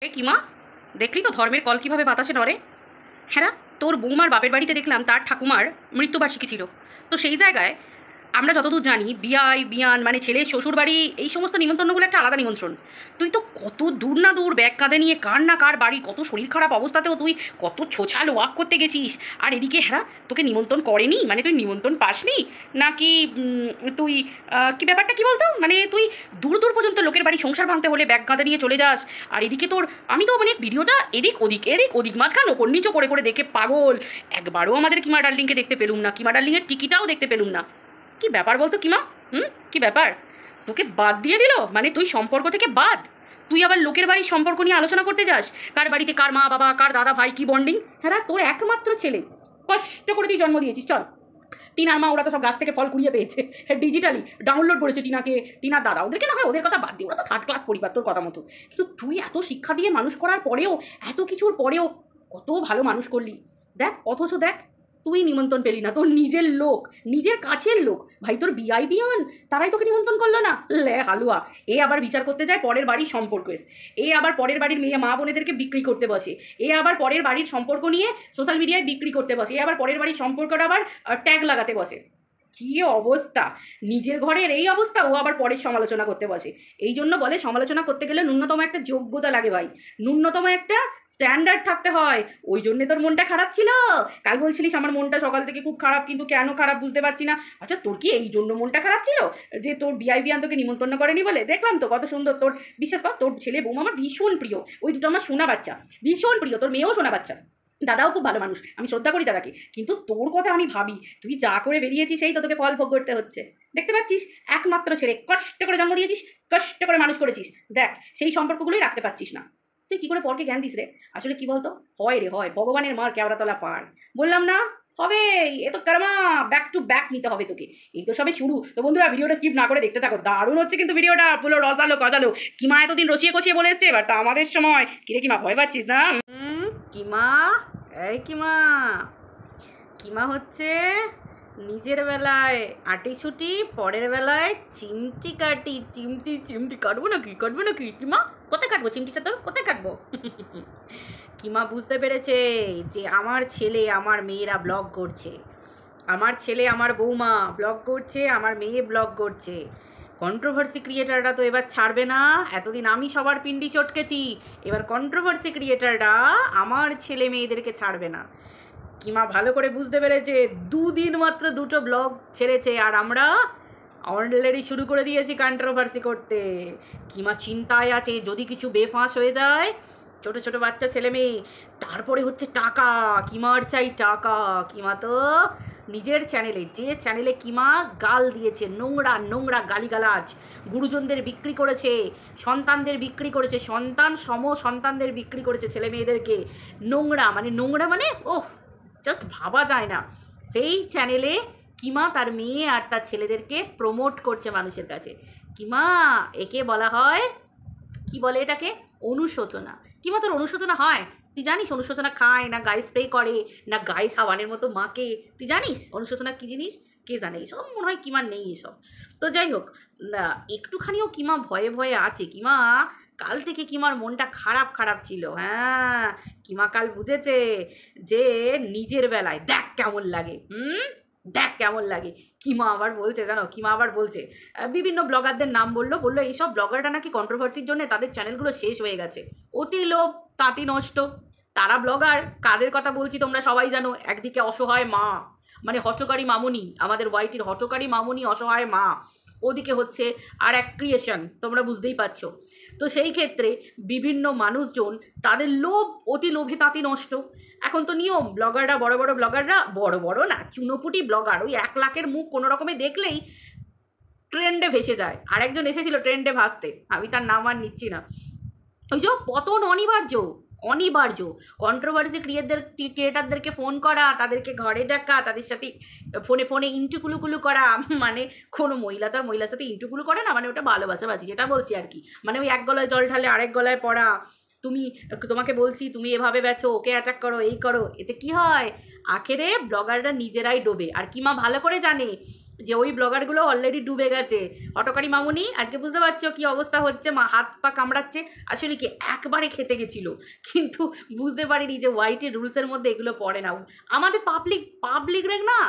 এ কিমা, দেখলি তো ধর্মের কল কিভাবে বাতাসে নড়ে। হ্যাঁ, তোর বৌমার বাপের বাড়িতে দেখলাম তার ঠাকুমার মৃত্যুবার্ষিকী ছিল। তো সেই জায়গায় আমরা যতদূর জানি বিয়াই বিয়ান মানে ছেলে শ্বশুর বাড়ি এই সমস্ত নিমন্ত্রণগুলো একটা আলাদা নিমন্ত্রণ। তুই তো কত দূর না দূর ব্যাগ কাঁধে নিয়ে কার না কার বাড়ি, কত শরীর খারাপ অবস্থাতেও তুই কত ছোছাল ওয়াক করতে গেছিস। আর এদিকে হ্যাঁ তোকে নিমন্ত্রণ করেনি মানে তুই নিমন্ত্রণ পাসনি নাকি? তুই কি ব্যাপারটা কি বলতো, মানে তুই দূর দূর পর্যন্ত লোকের বাড়ি সংসার ভাঙতে হলে ব্যাগ কাঁধে নিয়ে চলে যাস। আর এদিকে তোর আমি তো মানে ভিডিওটা এদিক ওদিক মাঝখান ওপর নিচু করে করে দেখে পাগল। একবারও আমাদের কিমা ডার্লিংকে দেখতে পেলুম না, কিমা ডার্লিংয়ের টিকিটাও দেখতে পেলুম না। কি ব্যাপার বলতো কিমা? কি ব্যাপার? তোকে বাদ দিয়ে দিল মানে তুই সম্পর্ক থেকে বাদ? তুই আবার লোকের বাড়ির সম্পর্ক নিয়ে আলোচনা করতে যাস? কার বাড়িতে কার মা বাবা কার দাদা ভাই কি বন্ডিং। হ্যাঁ তোর একমাত্র ছেলে, কষ্ট করে তুই জন্ম দিয়েছিস। চল, টিনার মা ওরা তো সব গাছ থেকে ফল কুড়িয়ে পেয়েছে, ডিজিটালি ডাউনলোড করেছে টিনাকে, টিনার দাদা। ওদেরকে না হয় ওদের কথা বাদ দিয়ে, ওরা তো থার্ড ক্লাস পরিবার তোর কথা মতো। কিন্তু তুই এত শিক্ষা দিয়ে মানুষ করার পরেও, এত কিছুর পরেও কত ভালো মানুষ করলি দেখ। অথচ দেখ তুই নিমন্ত্রণ পেলি না, তোর নিজের লোক, নিজের কাছের লোক, ভাই তোর বিআই বিয়ান, তারাই তোকে নিমন্ত্রণ করলো না। লে হালুয়া। এ আবার বিচার করতে যায় পরের বাড়ির সম্পর্কের। এ আবার পরের বাড়ির মেয়ে মা বোনেদেরকে বিক্রি করতে বসে। এ আবার পরের বাড়ির সম্পর্ক নিয়ে সোশ্যাল মিডিয়ায় বিক্রি করতে বসে। এ আবার পরের বাড়ির সম্পর্কটা আবার ট্যাগ লাগাতে বসে। কী অবস্থা! নিজের ঘরের এই অবস্থা, ও আবার পরের সমালোচনা করতে বসে। এই জন্য বলে সমালোচনা করতে গেলে ন্যূনতম একটা যোগ্যতা লাগে ভাই, ন্যূনতম একটা স্ট্যান্ডার্ড থাকতে হয়। ওই জন্যে তোর মনটা খারাপ ছিল। কাল বলছিলিস আমার মনটা সকাল থেকে খুব খারাপ, কিন্তু কেন খারাপ বুঝতে পারছি না। আচ্ছা তোর কি এই জন্য মনটা খারাপ ছিল যে তোর বিআই বিয়ান তোকে নিমন্ত্রণ করেনি বলে? দেখলাম তো কত সুন্দর তোর, বিশ্বাস কর তোর ছেলে বৌমা আমার ভীষণ প্রিয়। ওই দুটো আমার সোনা বাচ্চা, ভীষণ প্রিয়। তোর মেয়েও সোনা বাচ্চা, দাদাও খুব ভালো মানুষ, আমি শ্রদ্ধা করি দাদাকে। কিন্তু তোর কথা আমি ভাবি, তুই যা করে বেরিয়েছিস সেই তো তোকে ফল ভোগ করতে হচ্ছে। দেখতে পাচ্ছিস, একমাত্র ছেলে, কষ্ট করে জন্ম দিয়েছিস, কষ্ট করে মানুষ করেছিস, দেখ সেই সম্পর্কগুলোই রাখতে পারছিস না। তুই কী করে পরকে জ্ঞান দিস রে? আসলে কি বলতো, হয় রে হয়, ভগবানের মার কেওড়াতলা পার। বললাম না হবে, এ তো কর্মা, ব্যাক টু ব্যাক নিতে হবে তোকে। এই তো সবে শুরু। তো বন্ধুরা ভিডিওটা স্কিপ না করে দেখতে থাকো, দারুণ হচ্ছে কিন্তু ভিডিওটা, পুরো রসালো গজালো। কিমা এতদিন রসিয়ে কষিয়ে বলে এসছে, এবার তো আমাদের সময়। কিরে কিমা, ভয় পাচ্ছিস না? কিমা, এই কিমা, কিমা হচ্ছে নিজের বেলায় আটিছুটি, পরের বেলায় চিমটি কাটি। চিমটি কাটবো নাকি কিমা? কোথায় কাটবো চিমটিটা? তোর কোথায় কাটবো? কিমা বুঝতে পেরেছে যে আমার ছেলে আমার মেয়েরা ব্লগ করছে, আমার ছেলে আমার বৌমা ব্লগ করছে, আমার মেয়ে ব্লগ করছে। কন্ট্রোভার্সি ক্রিয়েটাররা তো এবার ছাড়বে না। এতদিন আমি সবার পিন্ডি চটকেছি, এবার কন্ট্রোভার্সি ক্রিয়েটাররা আমার ছেলে মেয়েদেরকে ছাড়বে না। কিমা ভালো করে বুঝতে পেরেছে, দুদিন মাত্র দুটো ব্লগ ছেড়েছে আর আমরা অলরেডি শুরু করে দিয়েছি কন্ট্রোভার্সি করতে। কিমা চিন্তায় আছে, যদি কিছু বেফাঁস হয়ে যায়, ছোট ছোট বাচ্চা ছেলে মেয়ে, তারপরে হচ্ছে টাকা, কিমার চাই টাকা। কিমা তো নিজের চ্যানেলে, যে চ্যানেলে কিমা গাল দিয়েছে, নোংরা নোংরা গালিগালাজ, গুরুজনদের বিক্রি করেছে, সন্তানদের বিক্রি করেছে, সন্তানদের বিক্রি করেছে, ছেলে মেয়েদেরকে নোংরা মানে ওহ, জাস্ট ভাবা যায় না। সেই চ্যানেলে কিমা তার মেয়ে আর তার ছেলেদেরকে প্রমোট করছে মানুষের কাছে। কিমা, একে বলা হয়, কি বলে এটাকে, অনুশোচনা। কিমা তোর অনুশোচনা হয়? তুই জানিস অনুশোচনা খায় না, গায়ে স্প্রে করে না, গায়ে সাবানের মতো মাকে? তুই জানিস অনুশোচনা কী জিনিস? কে জানে? এসব মনে হয় কিমার নেই এসব। তো যাই হোক, একটুখানিও কিমা ভয়ে ভয়ে আছে। কিমা কাল থেকে কিমার মনটা খারাপ খারাপ ছিল। হ্যাঁ, কিমা কাল বুঝেছে যে নিজের বেলায় দেখ কেমন লাগে, দেখ কেমন লাগে। কিমা আবার বলছে জানো, কিমা আবার বলছে, বিভিন্ন ব্লগারদের নাম বললো এইসব ব্লগাররা নাকি কন্ট্রোভার্সির জন্য তাদের চ্যানেলগুলো শেষ হয়ে গেছে। অতি লোভ তাঁতি নষ্ট। তারা ব্লগার, কাদের কথা বলছি তোমরা সবাই জানো। একদিকে অসহায় মা, মানে হঠকারী মামুনি, আমাদের ওয়াইটির হঠকারী মামুনি, অসহায় মা। ওদিকে হচ্ছে আর এক ক্রিয়েশন, তোমরা বুঝতেই পারছো। তো সেই ক্ষেত্রে বিভিন্ন মানুষজন, তাদের লোভ, অতি লোভে তাঁতি নষ্ট। এখন তো নিয়ম, ব্লগাররা, বড় ব্লগাররা, বড় না, চুনোপুটি ব্লগার, ওই 1 লাখের মুখ কোনো রকমে দেখলেই ট্রেন্ডে ভেসে যায়। আরেকজন এসেছিল ট্রেন্ডে ভাসতে, আমি তার নাম আর নিচ্ছি না। ওই যে পতন অনিবার্য। কন্ট্রোভার্সি ক্রিয়েটারদেরকে ফোন করা, তাদেরকে ঘরে ডাকা, তাদের সাথে ফোনে ইন্টুকুলুকুলু করা, মানে কোনো মহিলা তার মহিলার সাথে ইন্টুকুলু করে না, মানে ওটা ভালোবাসাবাসি, যেটা বলছি আর কি। মানে ওই এক গলায় জল ঢালে আরেক গলায় পড়া, তোমাকে বলছি তুমি এভাবে বেচো, ওকে অ্যাটাক করো, এই করো, এতে কি হয়, আখেরে ব্লগাররা নিজেরাই ডোবে। আর কিমা ভালো করে জানে যে ওই ব্লগারগুলো অলরেডি ডুবে গেছে। হটকারী মামুনি আজকে বুঝতে পারছো কি অবস্থা হচ্ছে, মা হাত পা কামড়াচ্ছে। আসলে কি একবারে খেতে গেছিলো, কিন্তু বুঝতে পারিনি যে হোয়াইটের রুলসের মধ্যে এগুলো পড়ে না। আমাদের পাবলিকরা না,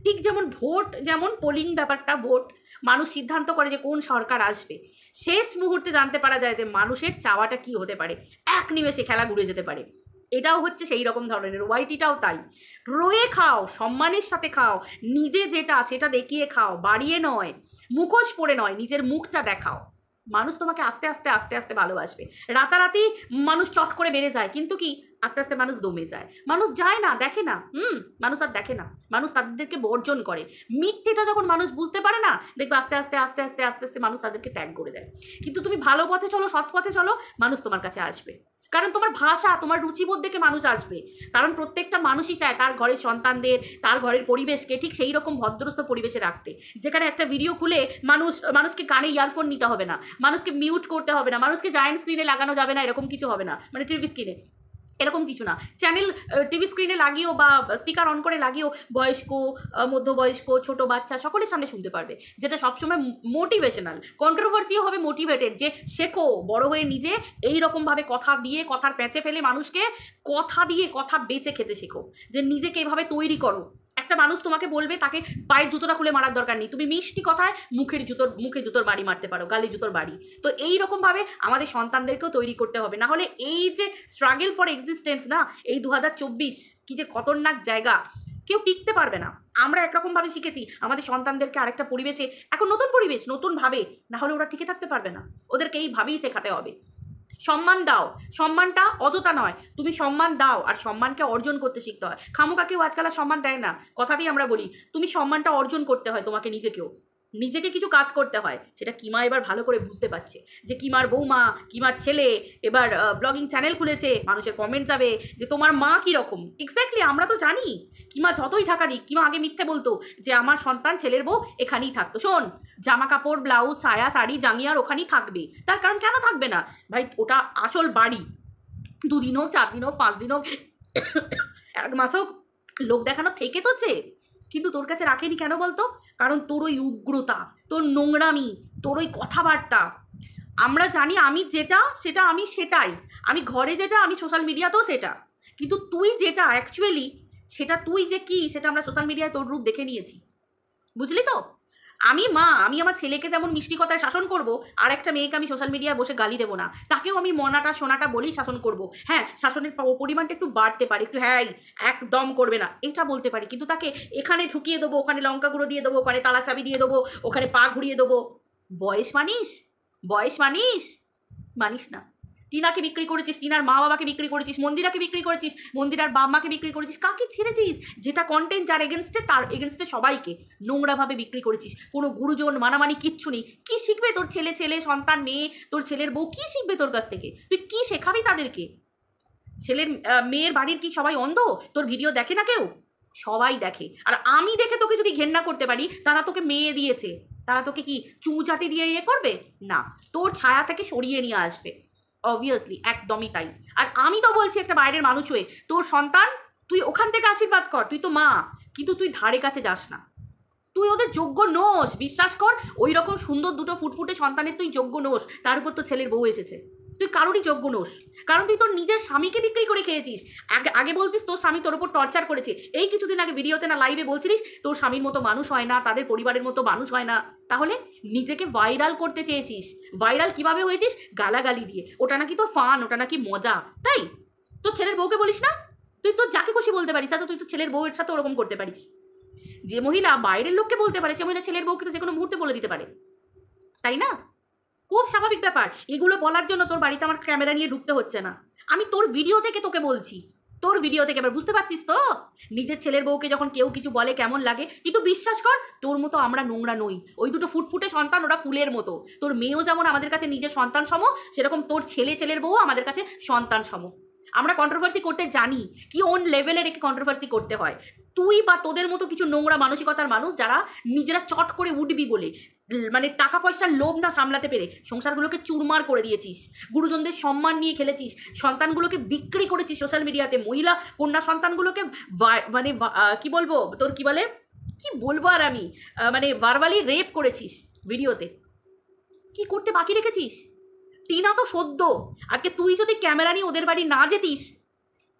ঠিক যেমন ভোট, যেমন পোলিং ব্যাপারটা, ভোট মানুষ সিদ্ধান্ত করে যে কোন সরকার আসবে, শেষ মুহূর্তে জানতে পারা যায় যে মানুষের চাওয়াটা কি হতে পারে, এক নিমেষে খেলা ঘুরে যেতে পারে। এটাও হচ্ছে সেই রকম ধরনের, ওয়াইটিটাও তাই। রয়ে খাও, সম্মানের সাথে খাও, নিজে যেটা সেটা দেখিয়ে খাও, বাড়িয়ে নয়, মুখোশ পরে নয়, নিজের মুখটা দেখাও। মানুষ তোমাকে আস্তে আস্তে আস্তে আস্তে ভালোবাসবে। রাতারাতি মানুষ চট করে বেড়ে যায়, কিন্তু কি আস্তে আস্তে মানুষ দমে যায়, মানুষ যায় না, দেখে না, মানুষ আর দেখে না, মানুষ তাদেরকে বর্জন করে। মিথ্যেটা যখন মানুষ বুঝতে পারে না, দেখবে আস্তে আস্তে আস্তে আস্তে আস্তে আস্তে মানুষ তাদেরকে ত্যাগ করে দেয়। কিন্তু তুমি ভালো পথে চলো, সৎ পথে চলো, মানুষ তোমার কাছে আসবে। কারণ তোমার ভাষা, তোমার রুচিবোধ দেখে মানুষ আসবে। কারণ প্রত্যেকটা মানুষই চায় তার ঘরের সন্তানদের, তার ঘরের পরিবেশকে ঠিক সেই রকম ভদ্রস্থ পরিবেশে রাখতে, যেখানে একটা ভিডিও খুলে মানুষকে কানে ইয়ারফোন নিতে হবে না, মানুষকে মিউট করতে হবে না, মানুষকে জায়ান্ট স্ক্রিনে লাগানো যাবে না, এরকম কিছু হবে না, মানে টিভি স্ক্রিনে এরকম কিছু না। চ্যানেল টিভি স্ক্রিনে লাগিয়েও বা স্পিকার অন করে লাগিয়েও বয়স্ক, মধ্যবয়স্ক, ছোট বাচ্চা সকলের সামনে শুনতে পারবে, যেটা সবসময় মোটিভেশনাল। কন্ট্রোভার্সিও হবে মোটিভেটেড, যে শেখো বড় হয়ে নিজে এই রকমভাবে কথা দিয়ে, কথার প্যাঁচে ফেলে মানুষকে কথা দিয়ে কথা বেঁচে খেতে শেখো, যে নিজেকে এভাবে তৈরি করো। একটা মানুষ তোমাকে বলবে, তাকে পায়ের জুতোটা খুলে মারার দরকার নেই, তুমি মিষ্টি কথায় মুখে জুতোর বাড়ি মারতে পারো, গালে জুতোর বাড়ি। তো এই রকমভাবে আমাদের সন্তানদেরকেও তৈরি করতে হবে, না হলে এই যে স্ট্রাগল ফর এক্সিস্টেন্স না, এই 2024 কি যে খতরনাক জায়গা, কেউ টিকতে পারবে না। আমরা একরকমভাবে শিখেছি, আমাদের সন্তানদেরকে আরেকটা পরিবেশে, এখন নতুন পরিবেশ নতুনভাবে, না হলে ওরা টিকে থাকতে পারবে না। ওদেরকে এইভাবেই শেখাতে হবে। সম্মান দাও, সম্মানটা অযথা নয়, তুমি সম্মান দাও, আর সম্মানকে অর্জন করতে শিখতে হয়। খামোকা কেউ আজকাল আর সম্মান দেয় না, কথাতেই আমরা বলি তুমি সম্মানটা অর্জন করতে হয়, তোমাকে নিজেকে কিছু কাজ করতে হয়। সেটা কিমা এবার ভালো করে বুঝতে পারছে, যে কিমার বৌমা, কিমার ছেলে এবার ব্লগিং চ্যানেল খুলেছে, মানুষের কমেন্ট যাবে যে তোমার মা কীরকম। এক্স্যাক্টলি, আমরা তো জানি কিমা যতই ঢাকা দিক, কিমা আগে মিথ্যে বলতো যে আমার সন্তান ছেলের বউ এখানেই থাকতো। শোন, জামা কাপড়, ব্লাউজ, ছায়া, শাড়ি, জাঙ্গিয়ার ওখানেই থাকবে, তার কারণ কেন থাকবে না ভাই, ওটা আসল বাড়ি। 2 দিন হোক, 4 দিন হোক, 5 দিন হোক, 1 মাস হোক, লোক দেখানো থেকে তোছে, কিন্তু তোর কাছে রাখেনি কেন বলতো? কারণ তোর ওই উগ্রতা, তোর নোংরামি, তোর ওই কথাবার্তা। আমরা জানি আমি যেটা সেটা আমি সেটাই, আমি ঘরে যেটা আমি সোশ্যাল মিডিয়াতেও সেটা, কিন্তু তুই যেটা অ্যাকচুয়ালি সেটা তুই যে কি সেটা আমরা সোশ্যাল মিডিয়ায় তোর রূপ দেখে নিয়েছি, বুঝলি তো? আমি মা, আমি আমার ছেলেকে যেমন মিষ্টি কথায় শাসন করব, আর একটা মেয়েকে আমি সোশ্যাল মিডিয়ায় বসে গালি দেবো না, তাকেও আমি মনাটা সোনাটা বলেই শাসন করব। হ্যাঁ, শাসনের পরিমাণটা একটু বাড়তে পারে, একটু হ্যাঁ একদম করবে না এটা বলতে পারি, কিন্তু তাকে এখানে ঢুকিয়ে দেবো, ওখানে লঙ্কা গুঁড়ো দিয়ে দেবো, ওখানে তালা চাবি দিয়ে দেবো, ওখানে পা ঘুরিয়ে দেবো। বয়স মানিস না। টিনাকে বিক্রি করেছিস, টিনার মা বাবাকে বিক্রি করেছিস, মন্দিরাকে বিক্রি করেছিস, মন্দিরার বাম্মাকে বিক্রি করেছিস, কাকে ছেড়েছিস? যেটা কন্টেন্ট যার এগেনস্টে, তার এগেনস্টে সবাইকে নোংরাভাবে বিক্রি করেছিস। কোনো গুরুজন মানামানি কিচ্ছু নেই। কী শিখবে তোর ছেলে সন্তান, মেয়ে, তোর ছেলের বউ কী শিখবে তোর কাছ থেকে? তুই কী শেখাবি তাদেরকে? মেয়ের বাড়ির কি সবাই অন্ধ? তোর ভিডিও দেখে না কেউ? সবাই দেখে। আর আমি দেখে তোকে যদি ঘেন্না করতে পারি, তারা তোকে মেয়ে দিয়েছে, তারা তোকে কি চুমুচাটি দিয়ে করবে না, তোর ছায়া থেকে সরিয়ে নিয়ে আসবে, অবভিয়াসলি, একদমই তাই। আর আমি তো বলছি একটা বাইরের মানুষ হয়ে, তোর সন্তান তুই ওখান থেকে আশীর্বাদ কর, তুই তো মা, কিন্তু তুই ধারে কাছে যাস না, তুই ওদের যোগ্য নোস, বিশ্বাস কর। ওই রকম সুন্দর দুটো ফুটফুটে সন্তানের তুই যোগ্য নোস, তার উপর তো ছেলের বউ এসেছে, তুই কারোরই যোগ্য নোস। কারণ তুই তোর নিজের স্বামীকে বিক্রি করে খেয়েছিস। আগে বলতিস তোর স্বামী তোর ওপর টর্চার করেছে, এই কিছুদিন আগে ভিডিওতে না লাইভে বলছিলিস তোর স্বামীর মতো মানুষ হয় না, তাদের পরিবারের মতো মানুষ হয় না। তাহলে নিজেকে ভাইরাল করতে চেয়েছিস। ভাইরাল কিভাবে হয়েছিস? গালাগালি দিয়ে। ওটা নাকি তোর ফান, ওটা নাকি মজা, তাই? তোর ছেলের বউকে বলিস না? তুই তোর যাকে খুশি বলতে পারিস, তাতে তুই তোর ছেলের বউয়ের সাথে ওরকম করতে পারিস। যে মহিলা বাইরের লোককে বলতে পারে, সে মহিলা ছেলের বউকে তো যে কোনো মুহূর্তে বলে দিতে পারে, তাই না? খুব স্বাভাবিক ব্যাপার। এগুলো বলার জন্য তোর বাড়িতে আমার ক্যামেরা নিয়ে ঢুকতে হচ্ছে না। আমি তোর ভিডিও থেকে তোকে বলছি, তোর ভিডিও থেকে। এবার বুঝতে পারছিস তো নিজের ছেলের বউকে যখন কেউ কিছু বলে কেমন লাগে? কিন্তু বিশ্বাস কর, তোর মতো আমরা নোংরা নই। ওই দুটো ফুটফুটে সন্তান, ওরা ফুলের মতো। তোর মেয়েও যেমন আমাদের কাছে নিজের সন্তান সম, সেরকম তোর ছেলের বউ আমাদের কাছে সন্তান সম। আমরা কন্ট্রোভার্সি করতে জানি, কি ওন লেভেলে রেখে কন্ট্রোভার্সি করতে হয়। তুই বা তোদের মতো কিছু নোংরা মানসিকতার মানুষ, যারা নিজেরা চট করে উঠবি বলে, মানে টাকা পয়সার লোভ না সামলাতে পেরে সংসারগুলোকে চুরমার করে দিয়েছিস, গুরুজনদের সম্মান নিয়ে খেলেছিস, সন্তানগুলোকে বিক্রি করেছিস সোশ্যাল মিডিয়াতে, মহিলা কন্যা সন্তানগুলোকে মানে কি বলবো, তোর কি বলে, কি বলবো আর আমি, মানে ভার্বালি রেপ করেছিস ভিডিওতে, কি করতে বাকি রেখেছিস? টিনা তো সদ্য, আজকে তুই যদি ক্যামেরা নিয়ে ওদের বাড়ি না যেতিস,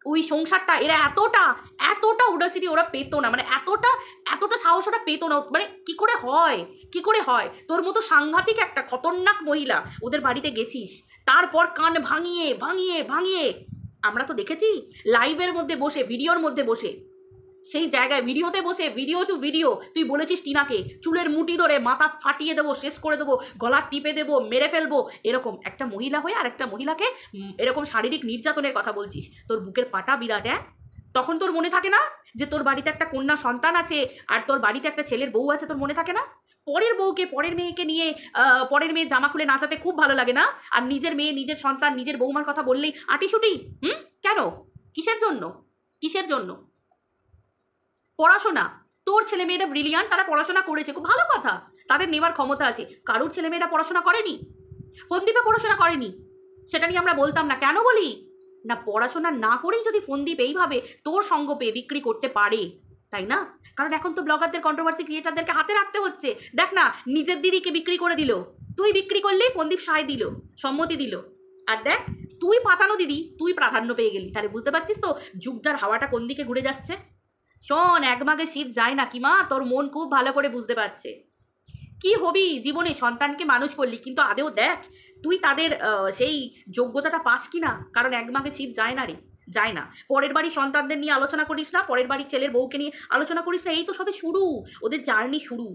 ওই সংসারটা এরা এতটা এতটা উডাসিটি ওরা পেতো না, মানে এতটা সাহস ওরা পেতো না, মানে কি করে হয়, কি করে হয়? তোর মতো সাংঘাতিক একটা খতরনাক মহিলা ওদের বাড়িতে গেছিস, তারপর কান ভাঙিয়ে ভাঙিয়ে ভাঙিয়ে, আমরা তো দেখেছি লাইভের মধ্যে বসে, ভিডিওর মধ্যে বসে, সেই জায়গায় ভিডিওতে বসে ভিডিও টু ভিডিও তুই বলেছিস টিনাকে চুলের মুঠি ধরে মাথা ফাটিয়ে দেবো, শেষ করে দেবো, গলা টিপে দেবো, মেরে ফেলবো, এরকম একটা মহিলা হয়ে আর একটা মহিলাকে এরকম শারীরিক নির্যাতনের কথা বলছিস। তোর বুকের পাটা বিরাট, হ্যাঁ? তখন তোর মনে থাকে না যে তোর বাড়িতে একটা কন্যা সন্তান আছে আর তোর বাড়িতে একটা ছেলের বউ আছে? তোর মনে থাকে না? পরের বউকে, পরের মেয়েকে নিয়ে পরের মেয়ে জামা খুলে নাচাতে খুব ভালো লাগে না? আর নিজের মেয়ে, নিজের সন্তান, নিজের বৌমার কথা বললেই আটিসুটি। কেন? কিসের জন্য? কিসের জন্য? পড়াশোনা, তোর ছেলে মেয়েরা ব্রিলিয়ান্ট, তারা পড়াশোনা করেছে, খুব ভালো কথা, তাদের নেওয়ার ক্ষমতা আছে। কারুর ছেলে মেয়েরা পড়াশোনা করেনি? ফন্দীপে পড়াশোনা করেনি, সেটা নিয়ে আমরা বলতাম না। কেন বলি না? পড়াশোনা না করেই যদি ফন্দীপ এইভাবে তোর সঙ্গ পেয়ে বিক্রি করতে পারে, তাই না? কারণ এখন তো ব্লগারদের, কন্ট্রোভার্সি ক্রিয়েটারদেরকে হাতে রাখতে হচ্ছে। দেখ না, নিজের দিদিকে বিক্রি করে দিল, তুই বিক্রি করলেই ফন্দীপ সায় দিল, সম্মতি দিল। আর দেখ, তুই পাতানো দিদি, তুই প্রাধান্য পেয়ে গেলি। তাহলে বুঝতে পারছিস তো যুগটার হাওয়াটা কোন দিকে ঘুরে যাচ্ছে? শোন, এক মাঘে শীত যায় না কি মা, তোর মন খুব ভালো করে বুঝতে পারছে। কি হবি জীবনে? সন্তানকে মানুষ করলি, কিন্তু আদেও দেখ তুই তাদের সেই যোগ্যতাটা পাস কি না? কারণ এক মাঘে শীত যায় না রে, যায় না। পরের বাড়ির সন্তানদের নিয়ে আলোচনা করিস না, পরের বাড়ির ছেলের বউকে নিয়ে আলোচনা করিস না। এই তো সবে শুরু, ওদের জার্নি শুরু।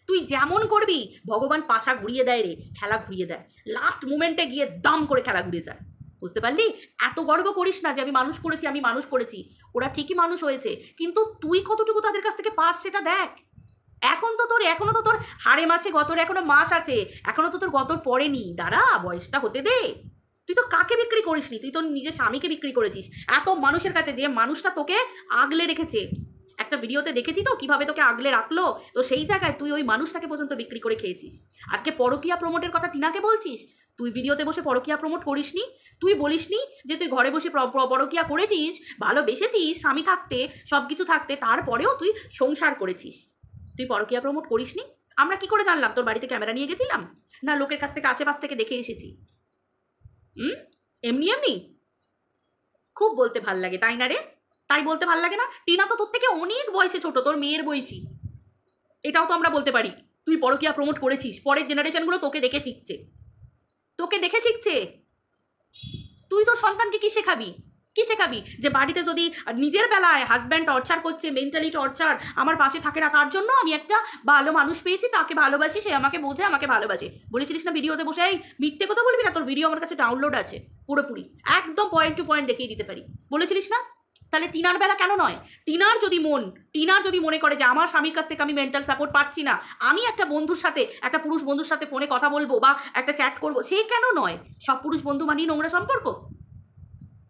তুই যেমন করবি ভগবান পাশা ঘুরিয়ে দেয় রে, খেলা ঘুরিয়ে দেয়, লাস্ট মুমেন্টে গিয়ে দাম করে খেলা ঘুরিয়ে যায়। বুঝতে পারলি? এত গর্ব করিস না যে আমি মানুষ করেছি, আমি মানুষ করেছি। ওরা ঠিকই মানুষ হয়েছে, কিন্তু তুই কতটুকু তাদের কাছ থেকে পাস সেটা দেখ। এখনো তো তোর হাড়ে মাসে গতর এখনো মাস আছে, এখনো তো তোর গতর পড়েনি। দাঁড়া, বয়সটা হতে দে। তুই তো কাকে বিক্রি করিসনি, তুই তো নিজের স্বামীকে বিক্রি করেছিস এত মানুষের কাছে, যে মানুষটা তোকে আগলে রেখেছে। একটা ভিডিওতে দেখেছি তো কিভাবে তোকে আগলে রাখলো, তো সেই জায়গায় তুই ওই মানুষটাকে পর্যন্ত বিক্রি করে খেয়েছিস। আজকে পরকীয়া প্রমোটের কথা টিনাকে বলছিস? তুই ভিডিওতে বসে পরকীয়া প্রমোট করিসনি, তুই বলিসনি যে তুই ঘরে বসে পরকীয়া করেছিস, ভালোবেসেছিস স্বামী থাকতে, সব কিছু থাকতে, তারপরেও তুই সংসার করেছিস। তুই পরকীয়া প্রমোট করিসনি? আমরা কি করে জানলাম? তোর বাড়িতে ক্যামেরা নিয়ে গেছিলাম, না লোকের কাছ থেকে আশেপাশ থেকে দেখে এসেছি? এমনি এমনি খুব বলতে ভাল লাগে, তাই না রে? তাই বলতে ভাল লাগে না? টিনা তো তোর থেকে অনেক বয়সে ছোট, তোর মেয়ের বয়সী। এটাও তো আমরা বলতে পারি তুই পরকীয়া প্রমোট করেছিস। পরের জেনারেশনগুলো তোকে দেখে শিখছে, তোকে দেখে শিখছে। তুই তোর সন্তানকে কি শেখাবি? কি শেখাবি? যে বাড়িতে যদি নিজের বেলায় হাজব্যান্ড টর্চার করছে, মেন্টালি টর্চার, আমার পাশে থাকে না, তার জন্য আমি একটা ভালো মানুষ পেয়েছি, তাকে ভালোবাসি, সে আমাকে বোঝে, আমাকে ভালোবাসে। বলেছিলিস না ভিডিওতে বসে? এই মিথ্যে কথা বলবি না, তোর ভিডিও আমার কাছে ডাউনলোড আছে পুরোপুরি, একদম পয়েন্ট টু পয়েন্ট দেখিয়ে দিতে পারি। বলেছিলিস না? তাহলে টিনার বেলা কেন নয়? টিনার যদি মনে করে যে আমার স্বামীর কাছ থেকে আমি মেন্টাল সাপোর্ট পাচ্ছি না, আমি একটা বন্ধুর সাথে, একটা পুরুষ বন্ধুর সাথে ফোনে কথা বলবো বা একটা চ্যাট করবো, সে কেন নয়? সব পুরুষ বন্ধু মানেই নোংরা সম্পর্ক?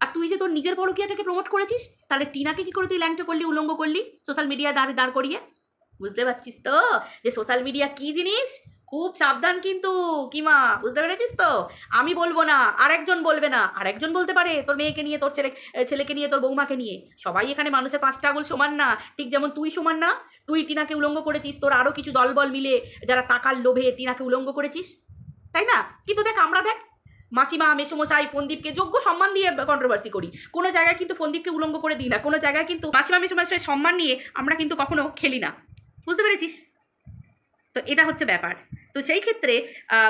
আর তুই যে তোর নিজের পরকীয়াটাকে প্রমোট করেছিস, তাহলে টিনাকে কি করে তুই ল্যাংটো করলি, উলঙ্গ করলি সোশ্যাল মিডিয়ায় দাঁড় করিয়ে? বুঝতে পারছিস তো যে সোশ্যাল মিডিয়া কি জিনিস? খুব সাবধান কিন্তু, কিমা, বুঝতে পেরেছিস তো? আমি বলবো না, আরেকজন বলবে না, আরেকজন বলতে পারে তোর মেয়েকে নিয়ে, তোর ছেলেকে নিয়ে, তোর বৌমাকে নিয়ে। সবাই এখানে মানুষের পাঁচটা আঙুল সমান না, ঠিক যেমন তুই সমান না। তুই টিনাকে উলঙ্গ করেছিস, তোর আরও কিছু দলবল মিলে যারা টাকার লোভে টিনাকে উলঙ্গ করেছিস, তাই না? কিন্তু দেখ, আমরা দেখ মাসিমা, মেসোমশাই, ফন্দীপকে যোগ্য সম্মান দিয়ে কন্ট্রোভার্সি করি, কোনো জায়গায় কিন্তু ফন্দীপকে উলঙ্গ করে দিই না, কোনো জায়গায় কিন্তু মাসিমা মেসোমশাই সম্মান নিয়ে আমরা কিন্তু কখনো খেলি না। বুঝতে পেরেছিস তো? এটা হচ্ছে ব্যাপার। তো সেই ক্ষেত্রে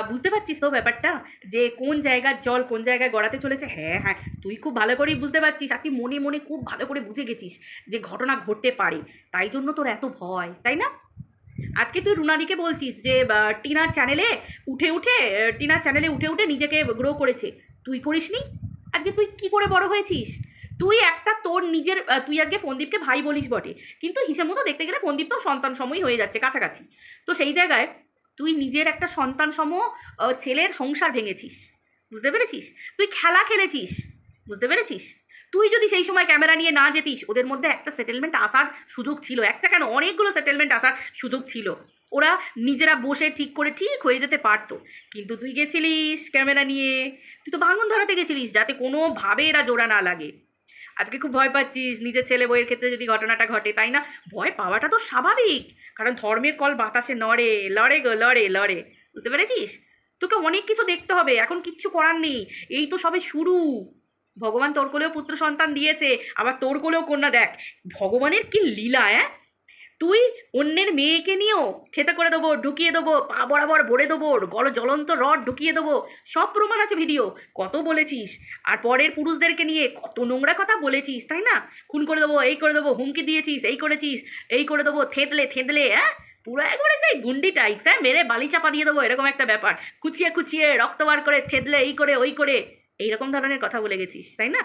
বুঝতে পারছিস তো ব্যাপারটা, যে কোন জায়গার জল কোন জায়গায় গড়াতে চলেছে? হ্যাঁ হ্যাঁ, তুই খুব ভালো করেই বুঝতে পারছিস, আর তুই মনে মনে খুব ভালো করে বুঝে গেছিস যে ঘটনা ঘটতে পারে, তাই জন্য তোর এত ভয়, তাই না? আজকে তুই রুনাদিকে বলছিস যে টিনার চ্যানেলে উঠে উঠে নিজেকে গ্রো করেছে, তুই করিসনি? আজকে তুই কি করে বড় হয়েছিস? তুই একটা তোর নিজের, তুই আজকে ফন্দীপকে ভাই বলিস বটে, কিন্তু হিসেব মতো দেখতে গেলে ফন্দীপ তো সন্তান সময় হয়ে যাচ্ছে কাছাকাছি। তো সেই জায়গায় তুই নিজের একটা সন্তান সম ছেলের সংসার ভেঙেছিস, বুঝতে পেরেছিস? তুই খেলা খেলেছিস, বুঝতে পেরেছিস? তুই যদি সেই সময় ক্যামেরা নিয়ে না যেতিস, ওদের মধ্যে একটা সেটেলমেন্ট আসার সুযোগ ছিল, একটা কেন অনেকগুলো সেটেলমেন্ট আসার সুযোগ ছিল, ওরা নিজেরা বসে ঠিক করে ঠিক হয়ে যেতে পারতো। কিন্তু তুই গেছিলিস ক্যামেরা নিয়ে, তুই তো ভাঙন ধরাতে গেছিলিস যাতে কোনোভাবে এরা জোড়া না লাগে। আজকে খুব ভয় পাচ্ছিস নিজের ছেলে বইয়ের ক্ষেত্রে যদি ঘটনাটা ঘটে, তাই না? ভয় পাওয়াটা তো স্বাভাবিক, কারণ ধর্মের কল বাতাসে নড়ে, লড়ে গো লড়ে লড়ে, বুঝতে পেরেছিস? তোকে অনেক কিছু দেখতে হবে, এখন কিচ্ছু করার নেই, এই তো সবে শুরু। ভগবান তোর কোলেও পুত্র সন্তান দিয়েছে, আবার তোর কোলেও কন্যা। দেখ ভগবানের কি লীলা, হ্যাঁ? তুই অন্যের মেয়েকে নিয়েও খেতে করে দেবো, ঢুকিয়ে দেবো, পা বরাবর ভরে দেবো, জ্বলন্ত রড ঢুকিয়ে দেবো, সব প্রমাণ আছে, ভিডিও কত বলেছিস। আর পরের পুরুষদেরকে নিয়ে কত নোংরা কথা বলেছিস, তাই না? খুন করে দেবো, এই করে দেবো, হুমকি দিয়েছিস, এই করেছিস, এই করে দেবো, থেতলে থেতলে, হ্যাঁ পুরো একবারে সেই গুন্ডি টাইপস, হ্যাঁ মেরে বালি চাপা দিয়ে দেবো, এরকম একটা ব্যাপার। খুচিয়ে খুচিয়ে রক্ত বার করে থেতলে, এই করে ওই করে, এইরকম ধরনের কথা বলে গেছিস, তাই না?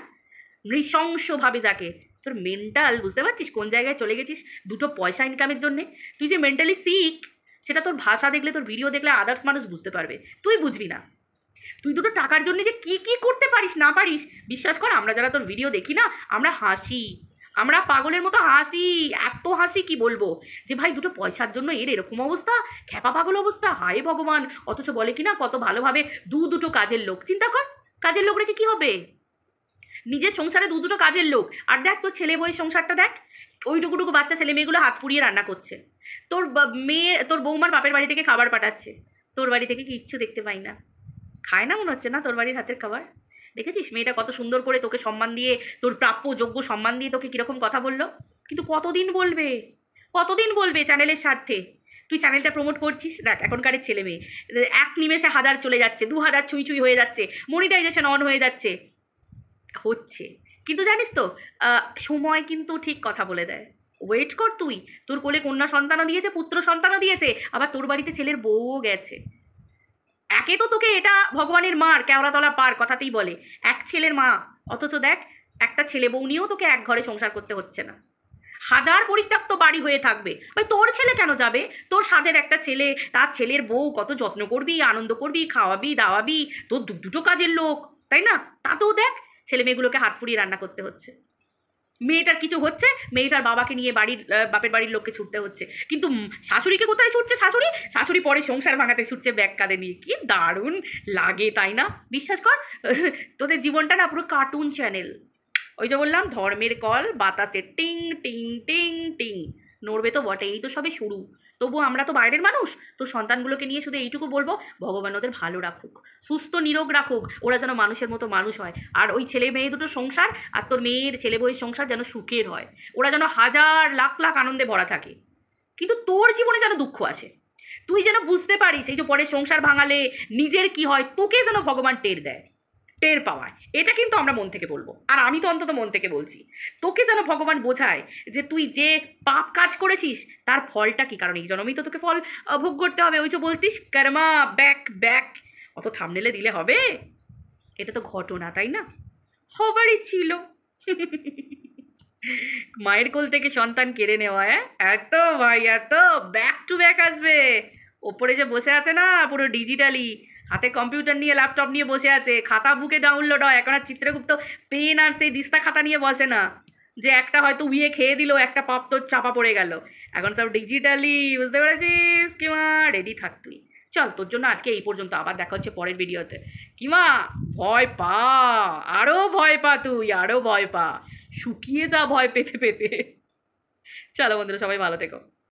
নৃশংসভাবে যাকে, তোর মেন্টাল বুঝতে পারছিস কোন জায়গায় চলে গেছিস? দুটো পয়সা ইনকামের জন্যে তুই যে মেন্টালি সিক, সেটা তোর ভাষা দেখলে, তোর ভিডিও দেখলে আদার্স মানুষ বুঝতে পারবে, তুই বুঝবি না। তুই দুটো টাকার জন্য যে কি কি করতে পারিস না পারিস, বিশ্বাস কর, আমরা যারা তোর ভিডিও দেখি না, আমরা হাসি, আমরা পাগলের মতো হাসি, এত হাসি কি বলবো, যে ভাই দুটো পয়সার জন্য এর এরকম অবস্থা, খ্যাপা পাগল অবস্থা, হায় ভগবান। অথচ বলে কি না কত ভালোভাবে দুটো কাজের লোক, চিন্তা কর, কাজের লোক রেখে কি হবে? নিজের সংসারে দুটো কাজের লোক, আর দেখ তোর ছেলে বউয়ের সংসারটা দেখ, ওইটুকুটুকু বাচ্চা ছেলে মেয়েগুলো হাত পুড়িয়ে রান্না করছে, তোর মেয়ে, তোর বৌমার বাপের বাড়ি থেকে খাবার পাঠাচ্ছে, তোর বাড়ি থেকে কিচ্ছু দেখতে পাই না। খায় না মনে হচ্ছে না তোর বাড়ির হাতের খাবার? দেখেছিস মেয়েটা কত সুন্দর করে তোকে সম্মান দিয়ে, তোর প্রাপ্য যোগ্য সম্মান দিয়ে তোকে কীরকম কথা বললো? কিন্তু কতদিন বলবে, কতদিন বলবে চ্যানেলের স্বার্থে? তুই চ্যানেলটা প্রমোট করছিস, দেখ এখনকার ছেলে মেয়ে এক নিমেষে 1000 চলে যাচ্ছে, 2000 ছুঁই ছুঁই হয়ে যাচ্ছে, মনিটাইজেশন অন হয়ে যাচ্ছে, হচ্ছে। কিন্তু জানিস তো, সময় কিন্তু ঠিক কথা বলে দেয়। ওয়েট কর তুই, তোর কোলে কন্যা সন্তানও দিয়েছে, পুত্র সন্তানও দিয়েছে, আবার তোর বাড়িতে ছেলের বউও গেছে। একে তো তোকে এটা ভগবানের মার কেওড়াতলা পার কথাতেই বলে, এক ছেলের মা, অথচ দেখ একটা ছেলে বউ নিয়েও তোকে এক ঘরে সংসার করতে হচ্ছে না। হাজার পরিত্যক্ত বাড়ি হয়ে থাকবে, ভাই তোর ছেলে কেন যাবে? তোর সাথের একটা ছেলে, তার ছেলের বউ, কত যত্ন করবি, আনন্দ করবি, খাওয়াবি দাওয়াবি, তোর দুটো কাজের লোক, তাই না? তাতেও দেখ ছেলে মেয়েগুলোকে হাত পুড়িয়ে রান্না করতে হচ্ছে। মেয়েটার কিছু হচ্ছে, মেয়েটার বাবাকে নিয়ে বাড়ির বাপের বাড়ির লোককে ছুটতে হচ্ছে, কিন্তু শাশুড়িকে কোথায় ছুটছে? শাশুড়ি পরে সংসার ভাঙাতে ছুটছে ব্যাগ কাঁধে নিয়ে। কি দারুণ লাগে, তাই না? বিশ্বাস কর, তোদের জীবনটা না পুরো কার্টুন চ্যানেল। ওই যে বললাম, ধর্মের কল বাতাসে টিং টিং টিং টিং নড়বে তো বটে, এই তো সবে শুরু। তবু আমরা তো বাইরের মানুষ, তো সন্তানগুলোকে নিয়ে শুধু এইটুকু বলবো, ভগবান ওদের ভালো রাখুক, সুস্থ নিরোগ রাখুক, ওরা যেন মানুষের মতো মানুষ হয়। আর ওই ছেলে মেয়ে দুটো সংসার, আর তোর মেয়ের ছেলে বউয়ের সংসার যেন সুখের হয়, ওরা যেন হাজার লাখ লাখ আনন্দে ভরা থাকে। কিন্তু তোর জীবনে যেন দুঃখ আসে, তুই যেন বুঝতে পারিস এই যে পরে সংসার ভাঙালে নিজের কি হয়, তোকে যেন ভগবান টের পাওয়ায়, এটা কিন্তু আমরা মন থেকে বলবো। আর আমি তো অন্তত মন থেকে বলছি, তোকে যেন ভগবান বোঝায় যে তুই যে পাপ কাজ করেছিস তার ফলটা কি, কারণ এই জন্মেই তো তোকে ফল ভোগ করতে হবে। ওই যে বলতিস কর্মা ব্যাক ব্যাক, অত থামনেলে দিলে হবে? এটা তো ঘটনা, তাই না? হবারই ছিল। মায়ের কোল থেকে সন্তান কেড়ে নেওয়া, এত ভাই এত ব্যাক টু ব্যাক আসবে। ওপরে যে বসে আছে না পুরো ডিজিটালি, হাতে কম্পিউটার নিয়ে ল্যাপটপ নিয়ে বসে আছে, খাতা বুকে ডাউনলোড হয়, এখন আর চিত্রগুপ্ত পেন আর সেই দিস্তা খাতা নিয়ে বসে না, যে একটা হয়তো উইয়ে খেয়ে দিল, একটা পাপ তোর চাপা পড়ে গেল। এখন সব ডিজিটালি, বুঝতে পেরেছিস? কিমা রেডি থাক তুই। চল, তোর জন্য আজকে এই পর্যন্ত, আবার দেখা হচ্ছে পরের ভিডিওতে। কিমা ভয় পা, আরও ভয় পা, তুই আরও ভয় পা, শুকিয়ে যা ভয় পেতে পেতে। চলো বন্ধুরা, সবাই ভালো থেকো।